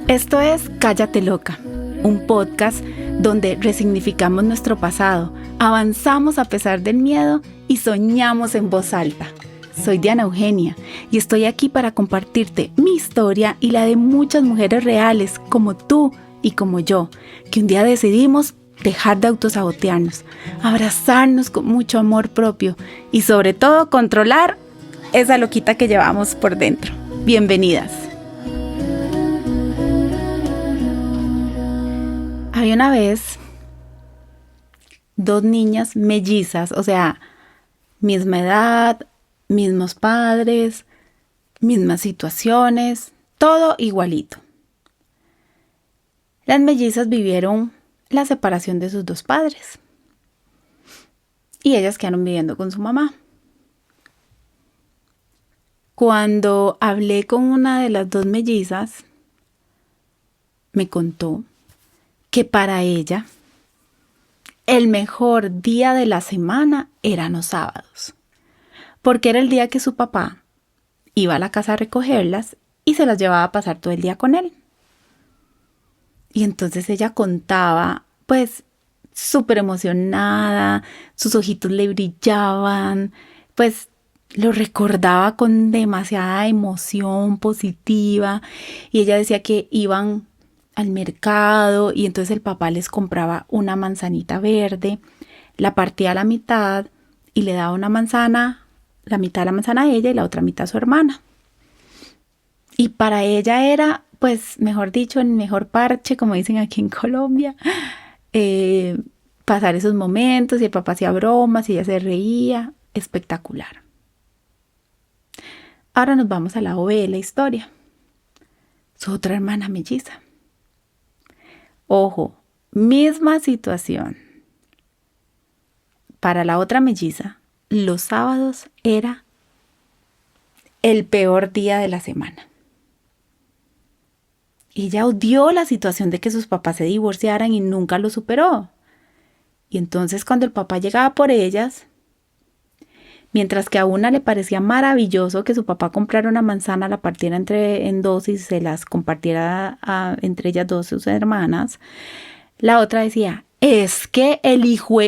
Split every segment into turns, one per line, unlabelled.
Esto es Cállate Loca, un podcast donde resignificamos nuestro pasado, avanzamos a pesar del miedo y soñamos en voz alta. Soy Diana Eugenia y estoy aquí para compartirte mi historia y la de muchas mujeres reales como tú y como yo, que un día decidimos dejar de autosabotearnos, abrazarnos con mucho amor propio y sobre todo controlar esa loquita que llevamos por dentro. Bienvenidas. Había una vez dos niñas mellizas, o sea, misma edad, mismos padres, mismas situaciones, todo igualito. Las mellizas vivieron la separación de sus dos padres y ellas quedaron viviendo con su mamá. Cuando hablé con una de las dos mellizas, me contó que para ella el mejor día de la semana eran los sábados, porque era el día que su papá iba a la casa a recogerlas y se las llevaba a pasar todo el día con él. Y entonces ella contaba, pues, súper emocionada, sus ojitos le brillaban, pues lo recordaba con demasiada emoción positiva. Y ella decía que iban al mercado y entonces el papá les compraba una manzanita verde, la partía a la mitad y le daba una manzana, la mitad de la manzana a ella y la otra mitad a su hermana. Y para ella era, pues, mejor dicho, el mejor parche, como dicen aquí en Colombia, pasar esos momentos y el papá hacía bromas y ella se reía, espectacular. Ahora nos vamos al lado B de la historia. Su otra hermana melliza. Ojo, misma situación. Para la otra melliza, los sábados era el peor día de la semana. Ella odió la situación de que sus papás se divorciaran y nunca lo superó. Y entonces cuando el papá llegaba por ellas, mientras que a una le parecía maravilloso que su papá comprara una manzana, la partiera en dos y se las compartiera entre ellas dos, sus hermanas, la otra decía, es que el hijo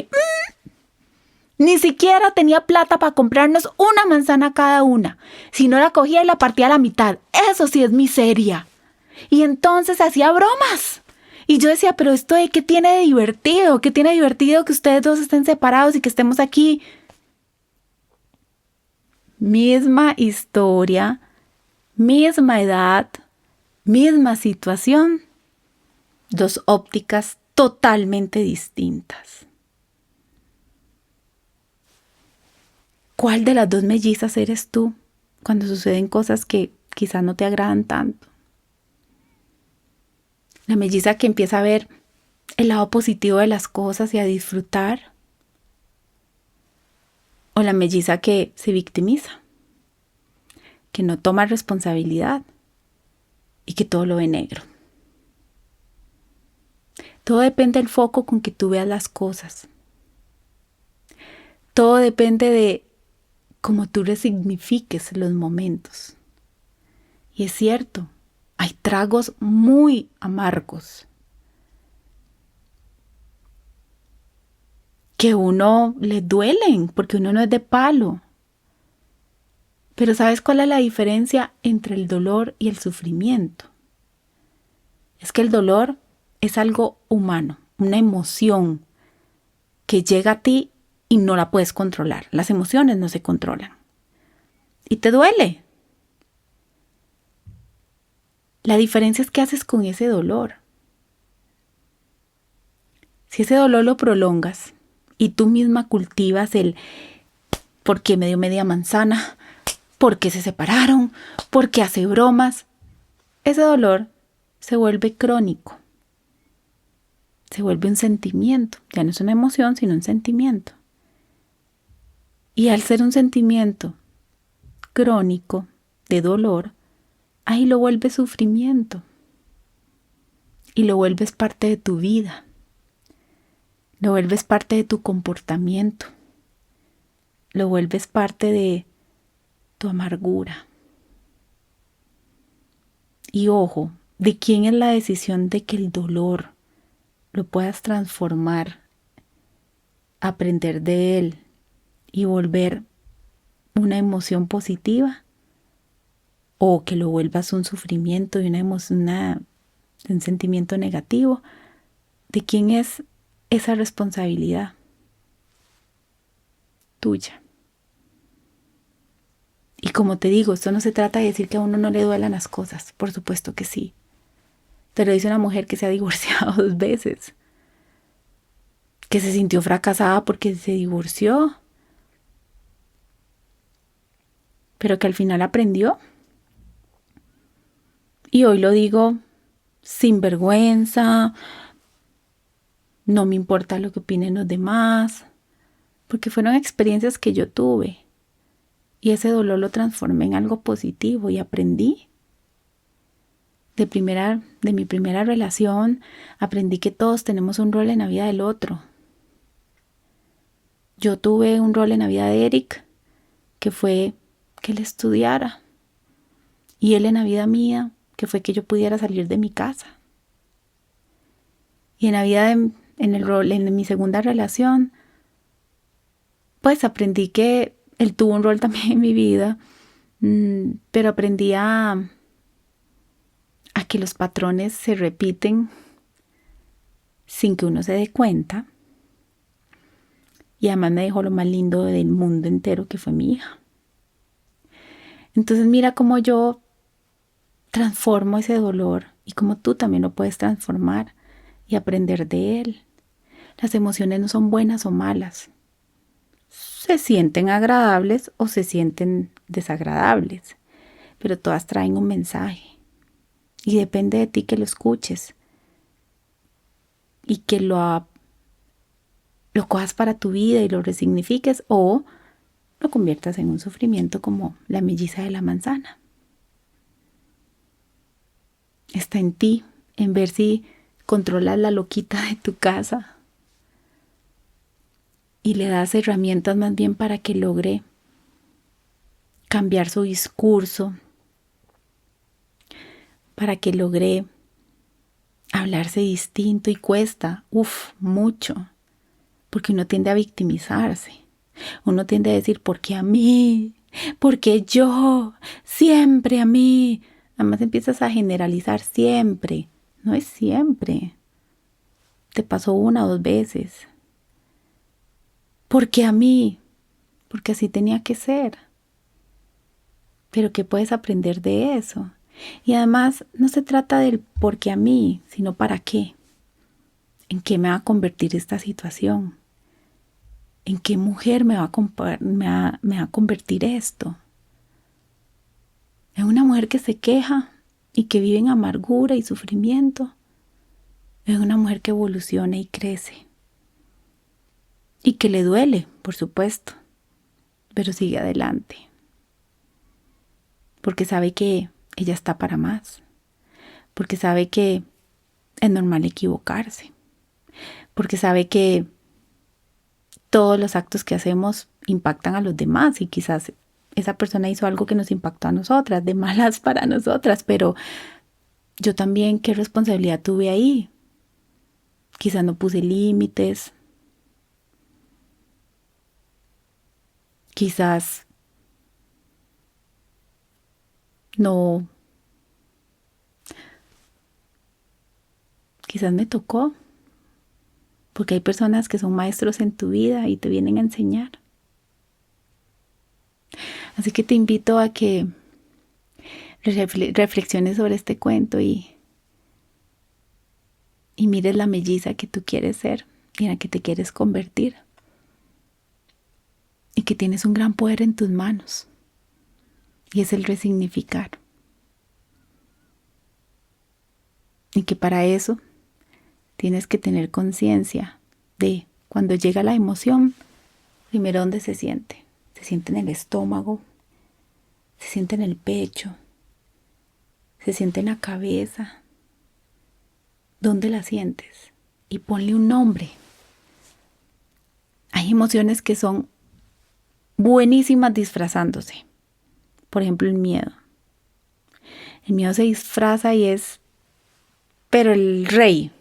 ni siquiera tenía plata para comprarnos una manzana cada una. Si no la cogía y la partía a la mitad. Eso sí es miseria. Y entonces hacía bromas. Y yo decía, pero esto de qué tiene de divertido, qué tiene de divertido que ustedes dos estén separados y que estemos aquí. Misma historia, misma edad, misma situación, dos ópticas totalmente distintas. ¿Cuál de las dos mellizas eres tú cuando suceden cosas que quizás no te agradan tanto? La melliza que empieza a ver el lado positivo de las cosas y a disfrutar. O la melliza que se victimiza, que no toma responsabilidad y que todo lo ve negro. Todo depende del foco con que tú veas las cosas. Todo depende de cómo tú resignifiques los momentos. Y es cierto, hay tragos muy amargos que a uno le duelen porque uno no es de palo. Pero ¿sabes cuál es la diferencia entre el dolor y el sufrimiento? Es que el dolor es algo humano, una emoción que llega a ti y no la puedes controlar. Las emociones no se controlan. Y te duele. La diferencia es qué haces con ese dolor. Si ese dolor lo prolongas y tú misma cultivas el ¿por qué me dio media manzana? ¿Por qué se separaron? ¿Por qué hace bromas? Ese dolor se vuelve crónico. Se vuelve un sentimiento. Ya no es una emoción, sino un sentimiento. Y al ser un sentimiento crónico de dolor, ahí lo vuelves sufrimiento. Y lo vuelves parte de tu vida. Lo vuelves parte de tu comportamiento. Lo vuelves parte de tu amargura. Y ojo, ¿De quién es la decisión de que el dolor lo puedas transformar, aprender de él y volver una emoción positiva? ¿O que lo vuelvas un sufrimiento y un sentimiento negativo? ¿De quién es esa responsabilidad? Tuya. Y como te digo, esto no se trata de decir que a uno no le duelan las cosas, por supuesto que sí. Te lo dice una mujer que se ha divorciado 2 veces, que se sintió fracasada porque se divorció, pero que al final aprendió. Y hoy lo digo sin vergüenza, no me importa lo que opinen los demás, porque fueron experiencias que yo tuve y ese dolor lo transformé en algo positivo y aprendí. De mi primera relación, aprendí que todos tenemos un rol en la vida del otro. Yo tuve un rol en la vida de Eric, que fue que él estudiara, y él en la vida mía, que fue que yo pudiera salir de mi casa. Y en la vida en mi segunda relación, pues aprendí que él tuvo un rol también en mi vida, pero aprendí a que los patrones se repiten sin que uno se dé cuenta. Y además me dejó lo más lindo del mundo entero, que fue mi hija. Entonces mira cómo yo transformo ese dolor y cómo tú también lo puedes transformar y aprender de él. Las emociones no son buenas o malas. Se sienten agradables o se sienten desagradables, pero todas traen un mensaje. Y depende de ti que lo escuches y que lo cojas para tu vida y lo resignifiques, o lo conviertas en un sufrimiento como la melliza de la manzana. Está en ti, en ver si controlas la loquita de tu casa y le das herramientas más bien para que logre cambiar su discurso, para que logre hablarse distinto. Y cuesta, mucho, porque uno tiende a victimizarse. Uno tiende a decir, ¿por qué a mí? ¿Por qué yo? Siempre a mí. Además empiezas a generalizar siempre. No es siempre. Te pasó 1 o 2 veces. ¿Por qué a mí? Porque así tenía que ser. Pero ¿qué puedes aprender de eso? Y además no se trata del por qué a mí, sino para qué. ¿En qué me va a convertir esta situación? ¿En qué mujer me va a convertir esto? ¿En una mujer que se queja y que vive en amargura y sufrimiento? ¿En una mujer que evoluciona y crece? Y que le duele, por supuesto, pero sigue adelante. Porque sabe que ella está para más. Porque sabe que es normal equivocarse. Porque sabe que todos los actos que hacemos impactan a los demás y quizás esa persona hizo algo que nos impactó a nosotras, de malas para nosotras, pero yo también, ¿qué responsabilidad tuve ahí? Quizás no puse límites. Quizás no. Quizás me tocó. Porque hay personas que son maestros en tu vida y te vienen a enseñar. Así que te invito a que reflexiones sobre este cuento y mires la melliza que tú quieres ser y en la que te quieres convertir. Y que tienes un gran poder en tus manos. Y es el resignificar. Y que para eso tienes que tener conciencia de cuando llega la emoción, primero dónde se siente. Se siente en el estómago, se siente en el pecho, se siente en la cabeza. ¿Dónde la sientes? Y ponle un nombre. Hay emociones que son buenísimas disfrazándose. Por ejemplo, el miedo. El miedo se disfraza y es pero el rey.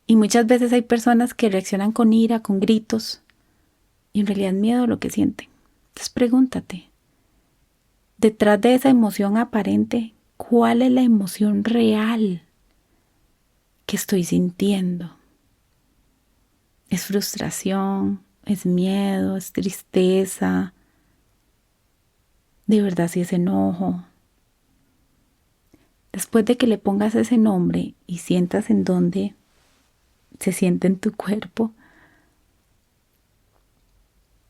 Y muchas veces hay personas que reaccionan con ira, con gritos, y en realidad es miedo lo que sienten. Entonces pregúntate, detrás de esa emoción aparente, ¿cuál es la emoción real que estoy sintiendo? ¿Es frustración? ¿Es miedo? ¿Es tristeza? ¿De verdad sí es enojo? Después de que le pongas ese nombre y sientas en dónde se siente en tu cuerpo,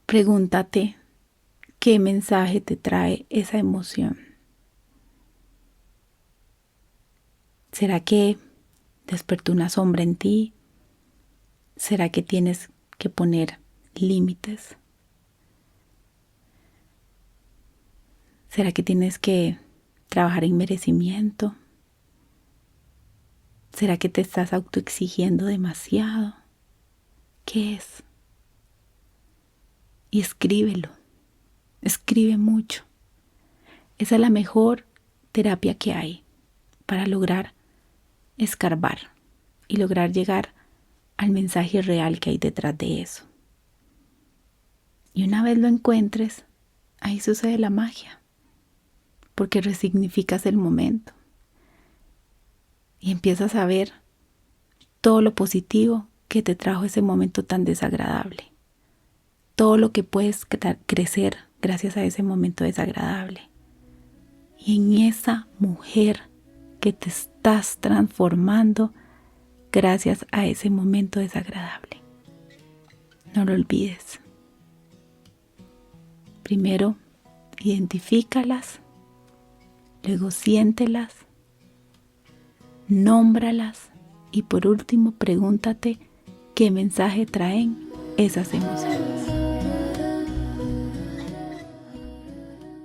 pregúntate qué mensaje te trae esa emoción. ¿Será que despertó una sombra en ti? ¿Será que tienes que poner límites? ¿Será que tienes que trabajar en merecimiento? ¿Será que te estás autoexigiendo demasiado? ¿Qué es? Y escríbelo. Escribe mucho. Esa es la mejor terapia que hay para lograr escarbar y lograr llegar al mensaje real que hay detrás de eso. Y una vez lo encuentres, ahí sucede la magia, porque resignificas el momento y empiezas a ver todo lo positivo que te trajo ese momento tan desagradable, todo lo que puedes crecer gracias a ese momento desagradable. Y en esa mujer que te estás transformando gracias a ese momento desagradable. No lo olvides. Primero, identifícalas, luego siéntelas, nómbralas y por último pregúntate qué mensaje traen esas emociones.